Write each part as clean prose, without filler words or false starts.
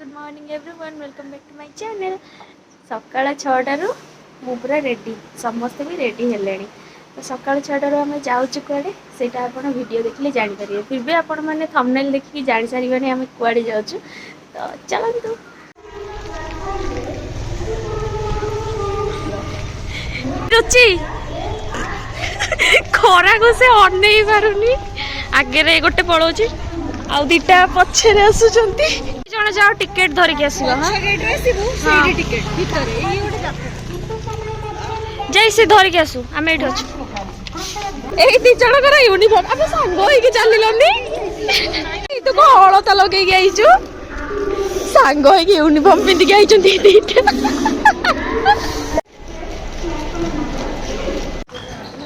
Good morning everyone welcome back to my channel. सकाळ 6टारू मु पूरा रेडी समस्ते भी रेडी हेले तो सकाळ 6टारू आम जाऊँ कुआडे से वीडियो देखिले जापर फिर भी आपण मैंने थंबनेल देखिए जानी सारे आम कुआडे जाऊँ तो चलतु। रुचि खरा को से अनई पारुनी आगे गोटे पड़ोची आउ दीटा पछे आसुचंती जण जाओ टिकेट धरिक आसीबा हां गेट रे आसीबू सेही टिकेट भीतर एई गोटे जाता जय से धरिक आसु आमे एठ अछु एई ती जण करा यूनिफॉर्म आबे संग होई के चलिलनी एई तो को हळता लगेई के आइछु संग होई के यूनिफॉर्म पिंदी के आइछंती दीटा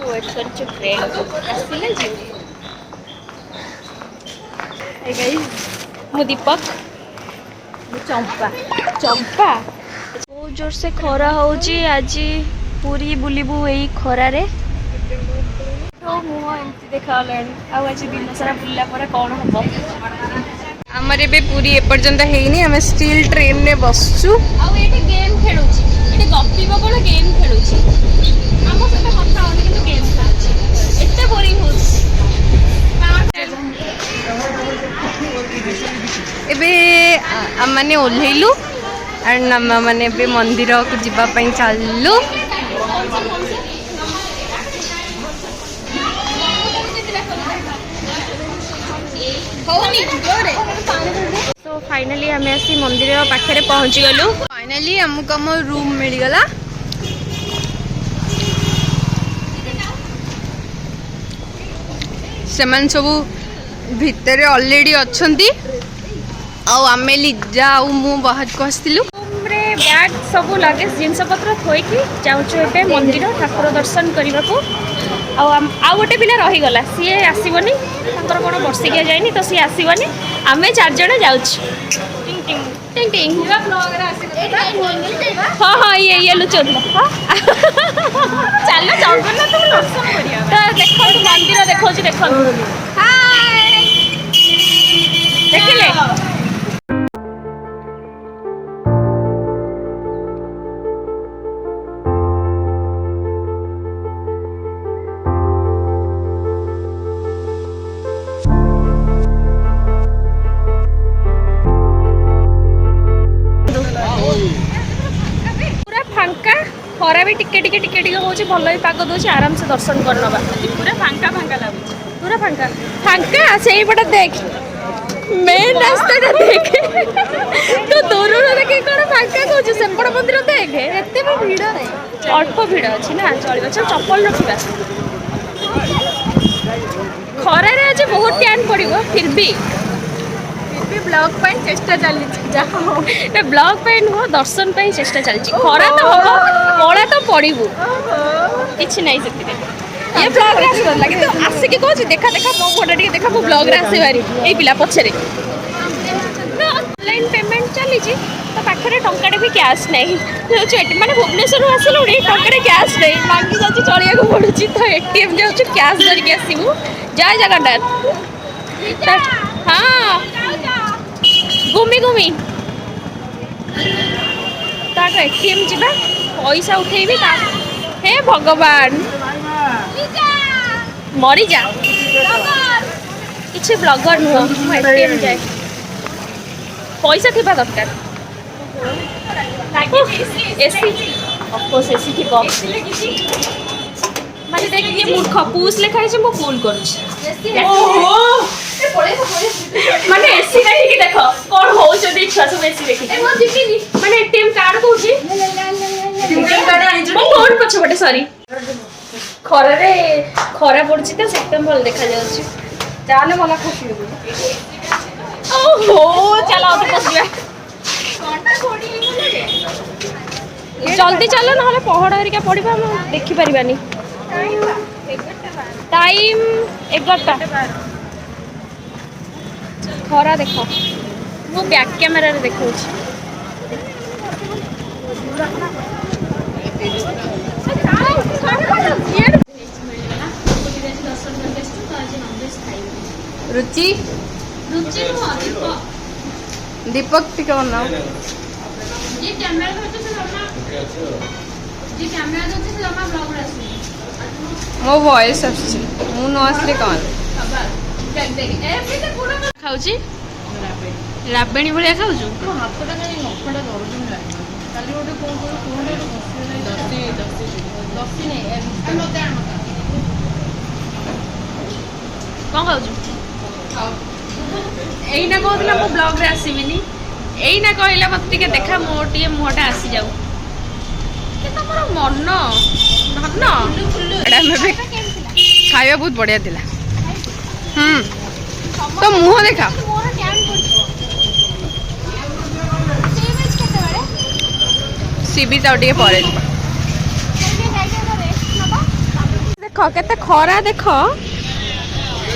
वेट कर छु ट्रेन आसीले जी। हे गाइस मु दीपक चंपा चंपा बहुत जोर से खरा होची आज पूरी बुलिबू एई खरा रे तो मुह एमती देखा आज दिन सारा बुलला पर कौन हम आमर ए पूरी एपर्यंत हेनी आम स्टिल ट्रेन ने बसचु गेम खेलुची एटे गप्पीबो कोन गेम खेलुची आम सहित कथा होनी किंतु गेम खेलुची एते बोरिंग होची एबे आमने ओल्हेलु एंड आम माने एबे मंदिर को जीवा पई चललु तो फाइनली आम आसी मंदिर पाखे पहुँची गलु। फाइनली हमको आम रूम मिल गला सेमान सबू भितर ऑलरेडी अच्छी आमे लिजा आ मु बाहर को आसलु बैग सब लगेज जिनस पत्र थोईकी जाऊँ ए मंदिर ठाकुर दर्शन करने को आउ गोटे पिला रहीगला सी आसबनी कौन बर्षिकिया जाइनी तो सी आसबनी आम 4 जण जाऊँ। हाँ हाँ ये लुचौल चल जगन्नाथ दर्शन करिया देखो मंदिर देखो देखो देखिले खरा भी टिके टिके टिके टिके होची भल ही पाग दोची आराम से दर्शन करनबा पूरा फांका फांका लागुची पूरा फांका फांका सेही पटा देख मेन रास्ता देख तो दूर देखे कौन फांका कहूँ सेपट मंदिर देखे एत भी भिड़ नहीं अल्प भिड़ अच्छी ना चलो चल चप्पल रखा खरारे आज बहुत टैन पड़ो फिर भी ब्लॉग चेष्टा चली ब्लॉग नुह दर्शन चेष्टा चलती खरा तो हम कला तो पड़ू कि नहीं से ये ब्लॉग रे आसला कि आसिक कहूँ देखा देखा मो फोटो टे देखा मो ब्लॉग रे आसबारी ये पिला पछरे तो ऑनलाइन पेमेंट चली तो पाखे टंकाटे भी कैश नहीं मैंने भुवनेश्वर आसलु टंकाटे कैश नहीं मांगी जाऊँ चलिया पड़ू तो एटीएम जाऊँ कैश धरिकी आसबू जय जगन्नाथ। हाँ घूमी घूमी तार एटीएम जीवा पैसा उठेबी हे भगवान मरी जा किसी ब्लॉगर नुह एटीएम जाए पैसा थी दरकार एसी ऑफकोर्स एसी थी माने देख ये मूर्ख पूछ लेखा है मु फोन करूँ माने एसी देखि देख कोन हो जदी इच्छा सब एसी देखि ए मो दिखिनी माने एटीएम कार्ड कोठी एटीएम कार्ड आइ जो फोन पछ बटे सॉरी खरा रे खरा पड़छि त एकदम भल देखा जाउछि जाने मला खुशी हो ओहो चला तो पसिया कोनटा कोडी जल्दी चलो ना पहाड़ हरिका पड़िबा हम देखि परिबानी टाइम 11टा खरा देख मो बैक कैमेरा रे देखो रुचि रुचि दीपक टिके बनाओ जी कैमरा धरते से जमा जी कैमरा धरते से जमा ब्लॉग रे आसी मो वॉइस आछी मु न आसले कौन देख देख ए फिर पूरा खाउची राबेणी भलिया खाउछु हाथटा काई नखटा दरजु लागै काली ओटे कोन दसी नै मते कौन खाउछु एइना कहला मो ब्लॉग रे आसीबिनी एइना कहला मत टिके देखा मोटी मुहटा आसी जाऊ के तमरो मन धन एडा में खाଇବା बहुत बढ़िया थिला तो मुह देखा सी बीच आउ टिके परे देख केते खरा देख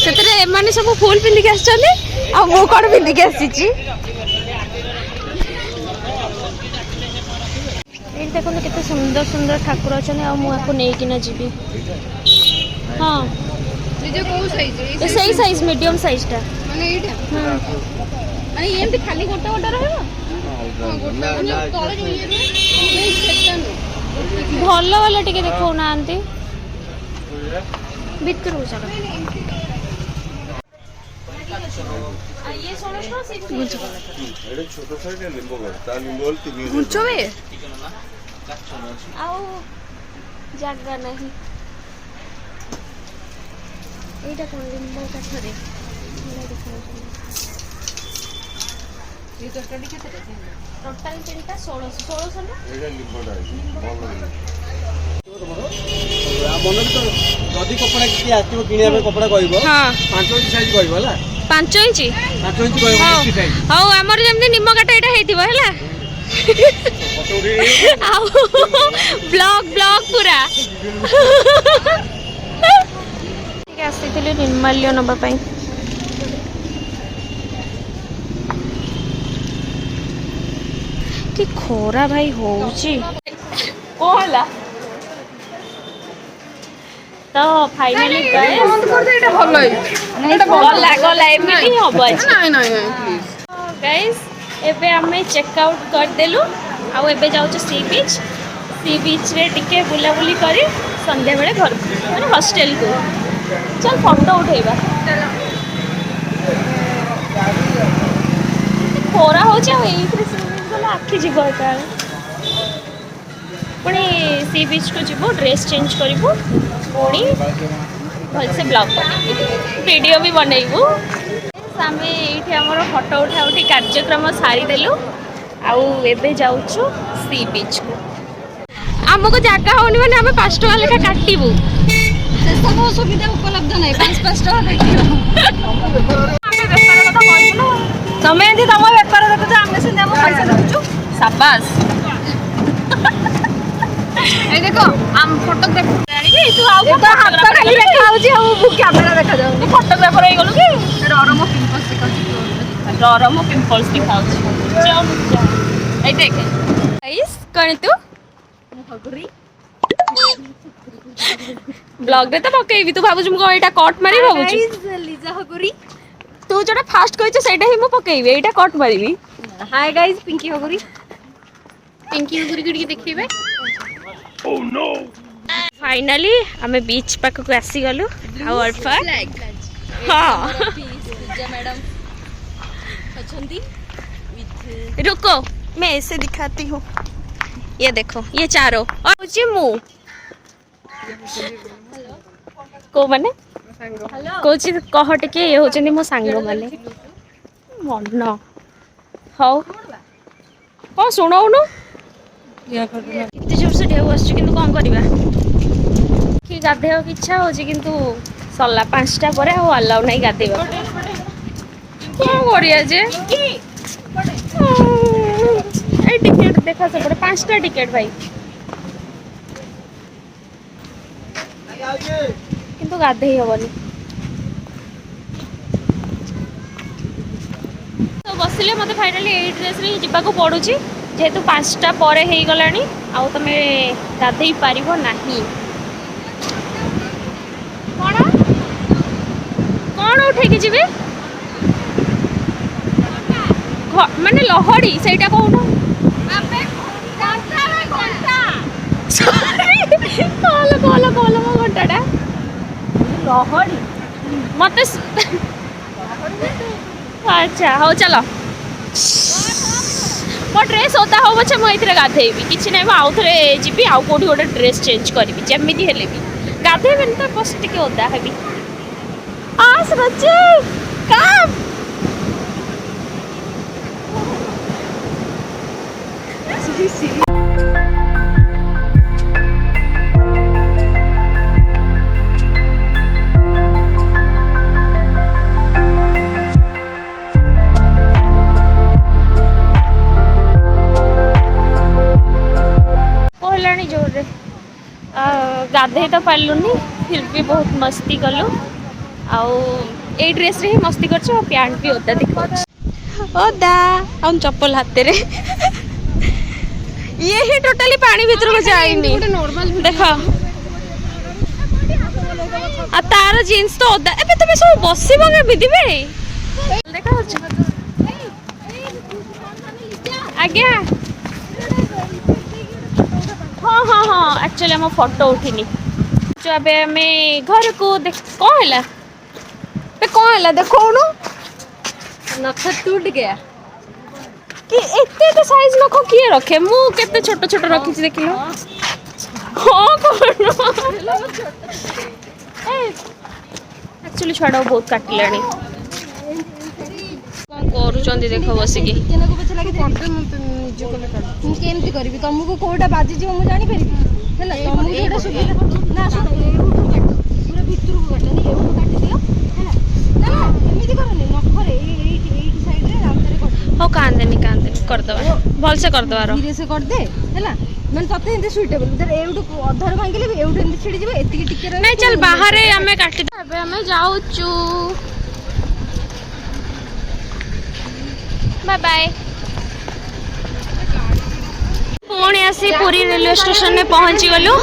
सेतरे एमाने सब फुल पिंदी के आछछन्ती आ मो कोन पिंदी के आसीची ये देखो केते सुंदर सुंदर ठाकुर अच्छा आ मुझे नहीं कि जीवी हाँ जो को साइज ये सही साइज मीडियम साइज टा माने एटा माने एमती खाली गोटा गोटा रहबो गोटा तळे जो ये सेक्शन भल वाला टिके देखो ना आंती भीतर हो चलो ये 1600 से एडे छोटो साइड लिंबो कर ता लिंबो तिनी मुंचो बे आओ जागा नहीं एटा कोन लिंबो काठरे ये तो स्टडी केते टोटल तिनटा 1600 ना एडे लिंबोडा भल मन तो जदि कपड़ा किए आसो किने कपड़ा कहब हां 5 इंच साइज कहब हला 5 इंच 5 इंच कहब साइज हां हमर जेमते निम्म काटा एटा हेतिबो हला आओ ब्लॉग ब्लॉग पूरा ठीक है आसीथिले निर्माल्य नबा पई कि खोरा भाई होउची कोला तो फाइनली गाइस बंद कर दे एटा भलो है एटा गला गला एमिटी हबो नहीं नहीं प्लीज गाइस एबे हमें चेकआउट कर देलु आ एबे जाउ सी बीच रे टिके बुला बुली करी संध्या बेले घर माने हॉस्टल को चल फोटो उठेबा खोरा हो जा एई गला आखि जीव का पुणी सी बीच को जीवो ड्रेस चेंज करिवो पुणी भल से ब्लॉग बनेबो वीडियो भी बनेबो आमे एठी हमर फोटो उठा उठी कार्यक्रम सारी देलु आउ एबे जाउछु सी बीच को हमको जगह होनी माने हमें 5 टका लेखा काटिबू से सब सुविधा उपलब्ध नहीं 5 टका देखियो हमें व्यापार कथा कहइबो समय जे तम व्यापार देखु हमने से हम पैसा देखु शाबाश ए देखो हम फोटोग्राफर तू आउ तो हाथ खाली देखा होजी हम कैमरा देखा जाऊ फोटोग्राफर होई गलु कि ररमो पिंपल्स दिखाउछ चल ए देख गाइस कण तू ब्लॉग रे तो पकेबी तू भाबुछ मु एटा कट मारी भाबुछ लीजा हगुरी तू जोटा फास्ट कहछ सेटा ही मु पकेबी एटा कट मारीबी हाय गाइस पिंकी हगुरी की देखिबे ओह नो फाइनली हमें बीच पाक को आसी गलु आ अल्फा हां मैडम अछंती रुको मैं ऐसे दिखाती हूँ ये देखो ये चारों और मुझे मुँह को माने कोची कह टिके ये होचंदी मो सांग माने मन हाउ कौन सुनाउनु इतने जोर से ढेउ आछी किंतु कौन करबा कि गाधेय की इच्छा होची किंतु सल्ला 5टा परे आ अलाउ नहीं गाधेबा कौन करिया जे ए टिकेट देखा से बड़े 5टा टिकेट भाई किंतु गाधे हेबनी तो बसिले मते फाइनली एई ड्रेस रे जिबा को पडुची जेहेतु 5टा परे हे गलानी आ तमे गाधे पारिबो नाही कोन उठे के जिबे ମାନେ ଲହଡ଼ି ସେଇଟା କହୁନ କଲ ମୋ ଘଣ୍ଟାଟା ଲହଡ଼ି ମତେ ଆଚ୍ଛା ହଉ ଚାଲ ମୋ ଡ୍ରେସ୍ ଓଦା ହବ ପଛେ ମୁଁ ଏଇଥିରେ ଗାଧେଇବି କିଛି ନାହିଁ ମୁଁ ଆଉ ଥରେ ଯିବି ଆଉ କେଉଁଠି ଗୋଟେ ଡ୍ରେସ୍ ଚେଞ୍ଜ କରିବି ଯେମିତି ହେଲେ ବି ଗାଧେଇବିନି ତ ବସ୍ ଟିକେ ଓଦା ହେବି ଆସ ରଚି କାମ୍ कहलानी जोरे गाधे तो पार्लुनी फिर भी बहुत मस्ती कलु आउ ए ड्रेस रे ही मस्ती कर पैंट भी ओदा दिखा ओदा हम चप्पल हाथ रे ये ही टोटली पानी भीतर को जाइनी देख आ तार जीन्स तो ओदा एबे तबे सब बसिबो के बिदिबे देखा आज्ञा हाँ हाँ हाँ एक्चुअली हम फोटो उठिनी जो अबे हमें घर को देख कौन है देखो नख टूट गया कि एते तो साइज नख किए रखे मु केते छोट छोट रखी छी देखिलो हां कोन एक्चुअली छाड़ा बहुत काटिलानी कौन करूचंदी देखो बसिकी केनको पछ लागे करदे मु निज कोले कर मु केमति करबी तुमको कोडा बाजी जीव मु जानि परिबी हैला तुमको जोडा सुबिला ना सुन एउठो काट पूरा भितर को काट नहीं एउठो काट दियो हैला ना एमिति करनी नखरे एई साइड रे रामतरे कर हो कांदेनी कर दवा भल से कर दवा धीरे से कर दे हैला मन तते इंते सुइटेबल उधर एउठो अधर भांगिले भी एउठो इंते छिड़ी जिवो एतिकी टिके रह नहीं चल बाहर हमें काटी अबे हमें जाऊचू बाय बाय पुणी आसी पुरी रेलवे स्टेशन में पहुंची गलु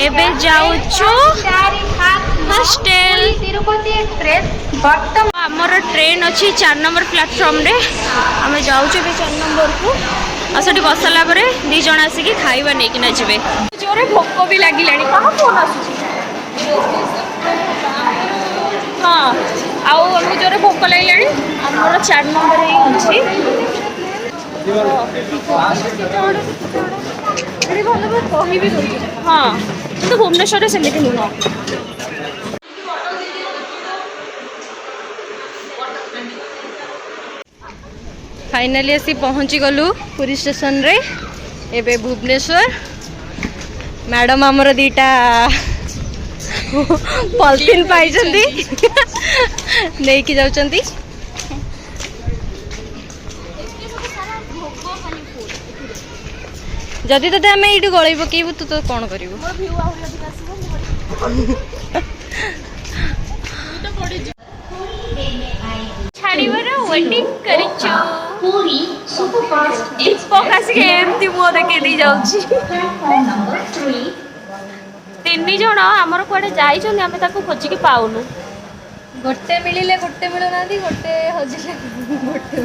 एबे जाऊचू हॉस्टल आमर ट्रेन अच्छी 4 नंबर प्लेटफॉर्म रे आमे जाऊचू भी 4 नंबर को असटी बसला परे दी जण आसी की खाइबा नै कि ना जिवे जोरे भोक भी लागिलानी कहा फोन आसुची हां आउ हमको जोरे भोक लागिलानी हमर 4 नंबर ही अछि हाँ तो भुवनेश्वर सेमती नुह फाइनली असी पहुँची गलु पुरी स्टेशन रे एबे भुवनेश्वर मैडम आमर दीटा पॉलिथिन पाई नहीं कि जाउचंती जदि तते आम ये गलई पकेबू तू तो कौन करू छाड़ीबार वेटिंग करिछु पूरी सुपरफास्ट एक्सपोक आसी एमती मो देखे दी जाउची तीन जण हमर कुआडे जाइछन आमे ताको खोजी के पाउनु गोटे मिलिले गोटे मिलुनादी गोटे हजिले गोटे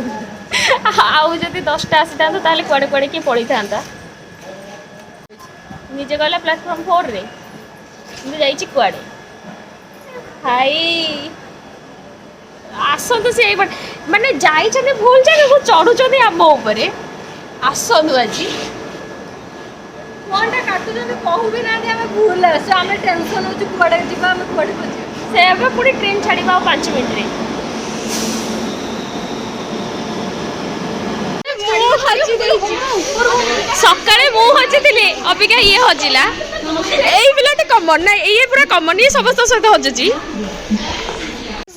आउ जदि 10टा आसीता ताले कुआडे कुआडे के पड़ी थांता निजे गला प्लेटफॉर्म 4 रे मैं जाइछि कुआडे हाई आसंतु से माने जाइछने भूल जगह को चढ़ुछने आम ऊपर आसंतु आजी फोनटा काटुछने कहू भी ना हमें भूल आसे हमें टेंशन हो कुआडे जीवा हमें कुआडे खोजी से अब पूरी ट्रेन छाड़ीबा 5 मिनट रे सकाळे मु हजिले अबिका ये हजिला एई पिलाटे कमन ना ये पूरा कमन ये समस्त सहित हजुची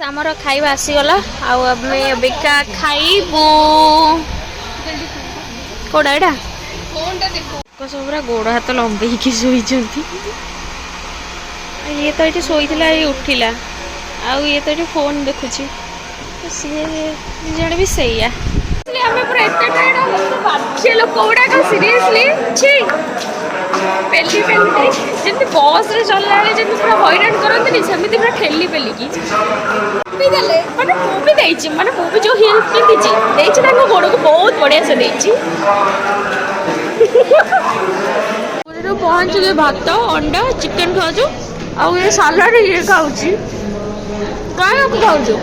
हमर खाइबा आसी गला आ हमें अबिका खाइबो कोडा एडा फोनटा देखो को सबरा गोड़ हाथ लंबे की सोई जंती ये तो ये शोला ये उठिला आउ ये तो ये फोन देखुची तो सी जड़े भी सही है हमें पूरा एते टाइड बाध्य लोक गुड़ाक सीरियसली छी पेली पेली जमी बस रे चलला बेले जमी पूरा हैरान करते सेमती पूरा ठेली पेलिकी भी देले माने मु भी देइछि माने मु भी जो हिल पिंदिछि देइछि ताको गोड़ को बहुत बढ़िया से देइछि पुरी पहुंच गए भात अंडा चिकन खाऊछु आ ये सलाड ये खाऊछि काय को खाऊछु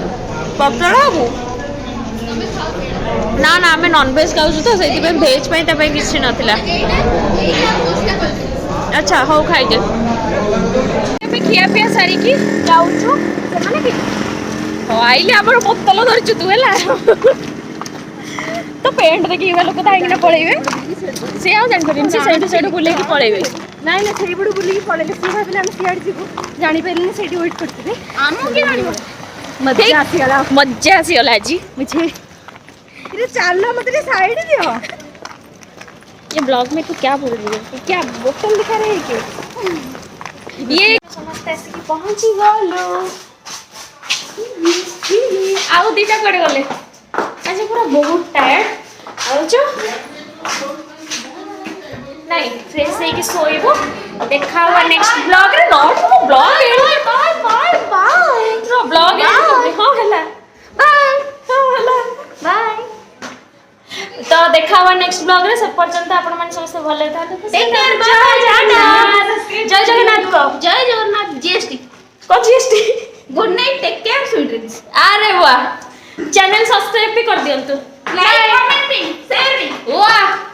पपड़ा को ना ना आम नॉन वेज खाऊँ तो से भेज किसी नाला अच्छा हो खाई खिया पिया सारिकी जाऊँ आइले आम बोतल धरचु तू है तो पेंट देखिए लोक धाइना पलैबे सी आ जान से बुले पलैबे ना ना से बुले पलैले सी भाविले आम सियाड़ जीवु जानि पाइले से वेट करथिबे आमो के जानिबो मजा आसीगला आज मुझे ये चलना मतलब साइड दियो ये ब्लॉग में तू क्या बोल रही है क्या बोतल दिखा रहे है क्यों ये समझते ऐसे कि पहुंची गलो आउ दीटा कड़े गले आज पूरा बहुत टायर्ड आउ जो नहीं फ्रेश है कि सोइबो देखा हुआ नेक्स्ट ब्लॉग रे नॉट ब्लॉग ए बाय बाय बाय रो ब्लॉग ए हां हला बाय हां हला बाय तो देखा हुआ नेक्स्ट ब्लॉग रे सब पर्यंत आपण मन समस्त भले था टेक केयर बाय जय जगन्नाथ को जय जगन्नाथ जीएसटी को GST good night take care sweet dreams अरे वाह चैनल सब्सक्राइब भी कर दियंतु लाइक कमेंट भी शेयर भी वाह